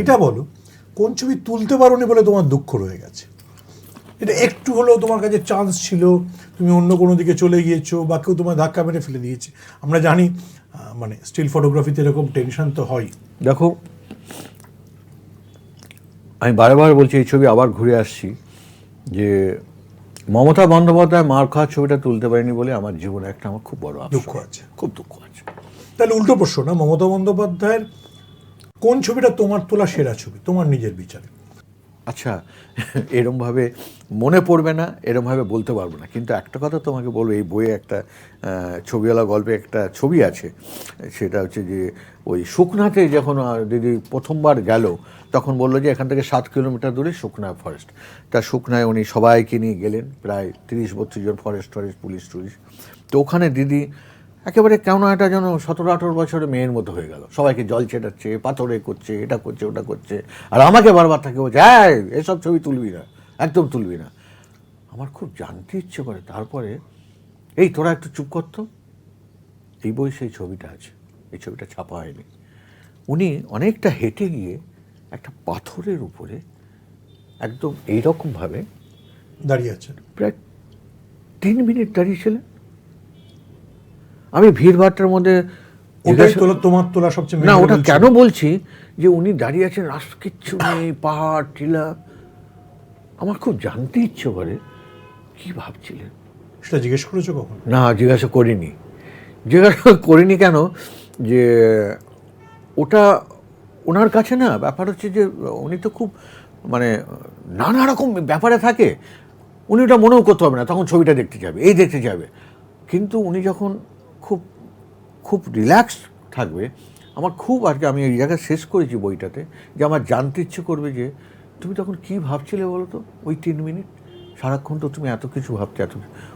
এটা বলো, কোন ছবি তুলতে পারোনি বলে তোমার দুঃখ রয়ে গেছে? এটা একটু হলেও তোমার কাছে চান্স ছিল, তুমি অন্য কোনো দিকে চলে গিয়েছো বা কেউ তোমার ধাক্কা মেরে ফেলে দিয়েছে। আমরা জানি মানে স্টিল ফটোগ্রাফিতে এরকম টেনশন তো হয়। দেখো, আমি বারবার বলছি, এই ছবি আবার ঘুরে আসছি যে মমতা বন্দ্যোপাধ্যায় মার খাওয়ার ছবিটা তুলতে পারিনি বলে আমার জীবনে একটা আমার খুব বড় দুঃখ আছে। খুব দুঃখ আছে। তাহলে উল্টো প্রশ্ন না, মমতা বন্দ্যোপাধ্যায়ের কোন ছবিটা তোমার তোলা সেরা ছবি তোমার নিজের বিচারে? আচ্ছা, এরমভাবে মনে পড়বে না, এরমভাবে বলতে পারবো না, কিন্তু একটা কথা তোমাকে বলবো, এই বইয়ে একটা ছবিওয়ালা গল্পে একটা ছবি আছে, সেটা হচ্ছে যে ওই শুকনাতে যখন দিদি প্রথমবার গেল তখন বললো যে এখান থেকে 7 কিলোমিটার দূরে শুকনা ফরেস্ট। তা শুকনায় উনি সবাইকে নিয়ে গেলেন, প্রায় 30-32 জন ফরেস্ট পুলিশ টুলিশ। তো ওখানে দিদি একেবারে কেমন একটা যেন 17-18 বছরের মেয়ের মতো হয়ে গেল, সবাইকে জল ছেটাচ্ছে, পাথরে করছে, এটা করছে, ওটা করছে, আর আমাকে বারবার থাকে বলছে, হ্যাঁ এসব ছবি তুলবি না, একদম তুলবি না। আমার খুব জানতে ইচ্ছে করে, তারপরে এই তোরা একটু চুপ করতো, এই বই সেই ছবিটা আছে, এই ছবিটা ছাপা হয়নি। উনি অনেকটা হেঁটে গিয়ে একটা পাথরের উপরে একদম এইরকমভাবে দাঁড়িয়ে আছেন, প্রায় 3 মিনিট দাঁড়িয়েছিলেন। আমি ভিড়ভাট্টার মধ্যে ওটাই তোলা তোমার তোলা সবচেয়ে না, ওটা memorable কেন ছবি। বলছি যে উনি দাঁড়িয়ে আছেন, রাস্তা কিচ্ছু নেই, পাহাড় টিলা। আমার খুব জানতে ইচ্ছে করে কি ভাবছিলেন। সেটা জিজ্ঞেস করেছো কখন? না, জিজ্ঞাসা করিনি। জিজ্ঞাসা করিনি কেন, যে ওটা ওনার কাছে না, ব্যাপার হচ্ছে যে উনি তো খুব মানে নানা রকম ব্যাপারে থাকে, উনি ওটা মনেও করতে পারবে না, তখন ছবিটা দেখতে যাবে, এই দেখতে যাবে। কিন্তু উনি যখন খুব খুব রিল্যাক্স থাকবে, আমার খুব আর কি, আমি এই জায়গায় শেষ করেছি বইটাতে, যে আমার জানতে ইচ্ছে করবে যে তুমি তখন কী ভাবছিলে বলো তো, ওই 3 মিনিট সারাক্ষণ তো তুমি এত কিছু ভাবতে, এত